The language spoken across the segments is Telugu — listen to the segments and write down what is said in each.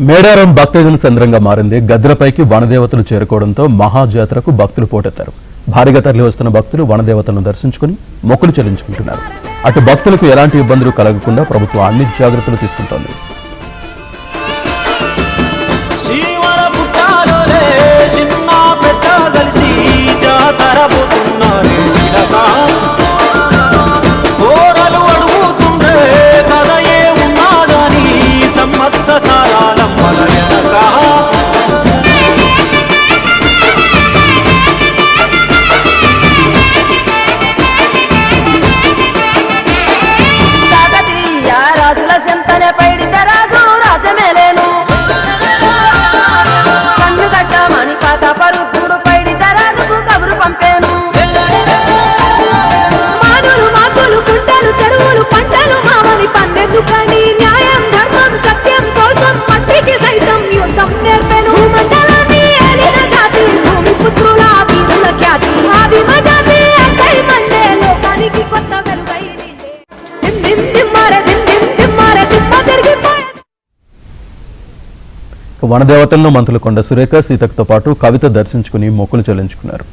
మేడారం భక్తజన సంద్రంగా మారింది. గద్దెలపైకి వనదేవతలు చేరుకోవడంతో మహాజాతరకు భక్తులు పోటెత్తారు. భారీగా తరలి వస్తున్న భక్తులు వనదేవతలను దర్శించుకుని మొక్కులు చెల్లించుకుంటున్నారు. అటు భక్తులకు ఎలాంటి ఇబ్బందులు కలగకుండా ప్రభుత్వం అన్ని జాగ్రత్తలు తీసుకుంటోంది. వనదేవతలను మంత్రులు కొండ సురేఖ, సీతక్కతో పాటు కవిత దర్శించుకుని మొక్కులు చెల్లించుకున్నారు.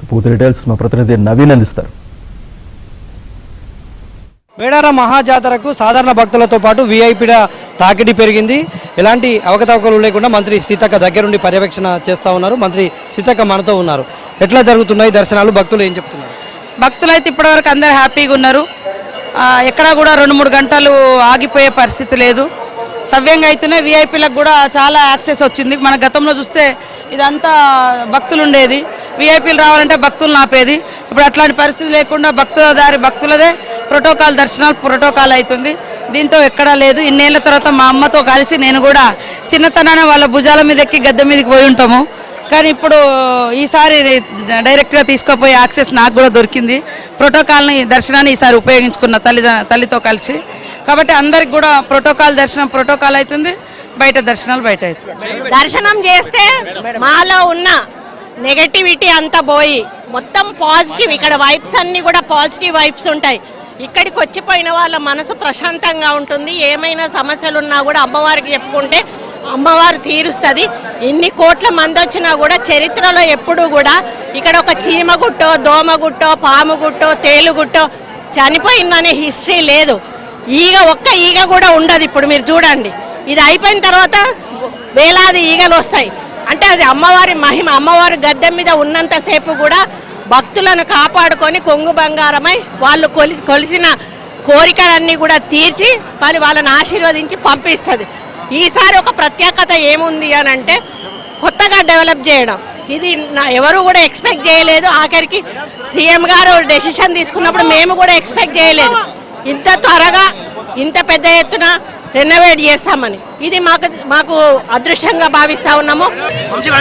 పూర్తి డీటెయిల్స్ మా ప్రతినిధి నవీన్ అందిస్తారు. మేడారం మహాజాతరకు సాధారణ భక్తులతో పాటు వీఐపీల తాకిడి పెరిగింది. ఎలాంటి అవకతవకలు లేకుండా మంత్రి సీతక్క దగ్గరుండి పర్యవేక్షణ చేస్తూ ఉన్నారు. మంత్రి సీతక్క మనతో ఉన్నారు. ఎట్లా జరుగుతున్నాయి దర్శనాలు? భక్తులు ఏం చెప్తున్నారు? భక్తులు అయితే ఇప్పటివరకు అందరు హ్యాపీగా ఉన్నారు. ఎక్కడా కూడా 2-3 గంటలు ఆగిపోయే పరిస్థితి లేదు. సవ్యంగా అయితేనే వీఐపీలకు కూడా చాలా యాక్సెస్ వచ్చింది. మన గతంలో చూస్తే ఇదంతా భక్తులు ఉండేది, వీఐపీలు రావాలంటే భక్తులను ఆపేది. ఇప్పుడు అట్లాంటి పరిస్థితి లేకుండా భక్తుల దారి భక్తులదే, ప్రోటోకాల్ దర్శనాలు ప్రోటోకాల్ అవుతుంది. దీంతో ఎక్కడా లేదు. ఇన్నేళ్ల తర్వాత మా అమ్మతో కలిసి నేను కూడా చిన్నతనాన వాళ్ళ భుజాల మీద ఎక్కి గద్దె మీదకి పోయి ఉంటాము. కానీ ఇప్పుడు ఈసారి డైరెక్ట్గా తీసుకుపోయే యాక్సెస్ నాకు కూడా దొరికింది. ప్రోటోకాల్ని దర్శనాన్ని ఈసారి ఉపయోగించుకున్న తల్లితో కలిసి. కాబట్టి అందరికి కూడా ప్రోటోకాల్ దర్శనం ప్రోటోకాల్ అవుతుంది, బయట దర్శనాలు బయట అవుతుంది. దర్శనం చేస్తే మాలో ఉన్న నెగటివిటీ అంతా పోయి మొత్తం పాజిటివ్, ఇక్కడ వైబ్స్ అన్నీ కూడా పాజిటివ్ వైబ్స్ ఉంటాయి. ఇక్కడికి వచ్చిపోయిన వాళ్ళ మనసు ప్రశాంతంగా ఉంటుంది. ఏమైనా సమస్యలు ఉన్నా కూడా అమ్మవారికి చెప్పుకుంటే అమ్మవారు తీరుస్తుంది. ఎన్ని కోట్ల మంది వచ్చినా కూడా చరిత్రలో ఎప్పుడూ కూడా ఇక్కడ ఒక చీమగుట్టో, దోమగుట్టో, పాముగుట్టో, తేలుగుట్టో చనిపోయిందనే హిస్టరీ లేదు. ఒక్క ఈగ కూడా ఉండదు. ఇప్పుడు మీరు చూడండి, ఇది అయిపోయిన తర్వాత వేలాది ఈగలు వస్తాయి. అంటే అది అమ్మవారి మహిమ. అమ్మవారి గద్దె మీద ఉన్నంతసేపు కూడా భక్తులను కాపాడుకొని కొంగు బంగారమై వాళ్ళు కొలిసిన కోరికలన్నీ కూడా తీర్చి వాళ్ళని ఆశీర్వదించి పంపిస్తుంది. ఈసారి ఒక ప్రత్యేకత ఏముంది అని అంటే కొత్తగా డెవలప్ చేయడం. ఇది ఎవరు కూడా ఎక్స్పెక్ట్ చేయలేదు. ఆఖరికి సీఎం గారు డెసిషన్ తీసుకున్నప్పుడు మేము కూడా ఎక్స్పెక్ట్ చేయలేదు ఇంత త్వరగా ఇంత పెద్ద ఎత్తున రెనోవేట్ చేస్తామని. ఇది మాకు అదృష్టంగా భావిస్తా ఉన్నాము.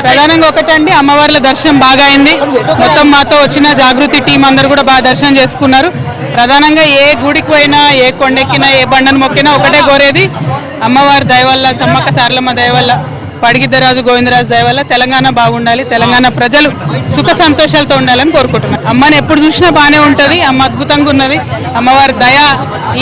ప్రధానంగా ఒకటండి, అమ్మవార్ల దర్శనం బాగా అయింది. మొత్తం మాతో వచ్చిన జాగృతి టీం అందరు కూడా బాగా దర్శనం చేసుకున్నారు. ప్రధానంగా ఏ గుడికి పోయినా, ఏ కొండెక్కినా, ఏ బండను మొక్కినా ఒకటే కోరేది అమ్మవారి దయ వల్ల, సమ్మక్క సారలమ్మ దయ వల్ల, పడిగిద్దరాజు గోవిందరాజు దయ వల్ల తెలంగాణ బాగుండాలి, తెలంగాణ ప్రజలు సుఖ సంతోషాలతో ఉండాలని కోరుకుంటున్నాను. అమ్మని ఎప్పుడు చూసినా బాగానే ఉంటుంది. అమ్మ అద్భుతంగా ఉన్నది. అమ్మవారి దయ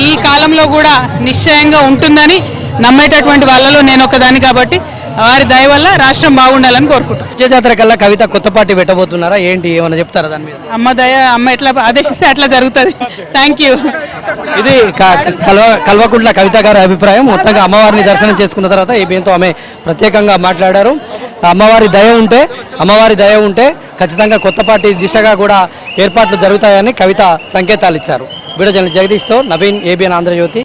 ఈ కాలంలో కూడా నిశ్చయంగా ఉంటుందని నమ్మేటటువంటి వాళ్ళలో నేను ఒకదాన్ని. కాబట్టి వారి దయ వల్ల రాష్ట్రం బాగుండాలని కోరుకుంటున్నాను. వచ్చే జాతర కల్లా కవిత కొత్త పార్టీ పెట్టబోతున్నారా ఏంటి? ఏమైనా చెప్తారా దాని మీద? అమ్మ దయ, అమ్మ ఎట్లా ఆదేశిస్తే అట్లా జరుగుతుంది. Thank you. ఇది కల్వకుంట్ల కవిత గారి అభిప్రాయం. మొత్తంగా అమ్మవారిని దర్శనం చేసుకున్న తర్వాత ఏబీఎన్తో ఆమె ప్రత్యేకంగా మాట్లాడారు. అమ్మవారి దయ ఉంటే ఖచ్చితంగా కొత్త పార్టీ దిశగా కూడా ఏర్పాట్లు జరుగుతాయని కవిత సంకేతాలు ఇచ్చారు. Video journalist జగదీష్తో Naveen, ABN Andhra Jyothi.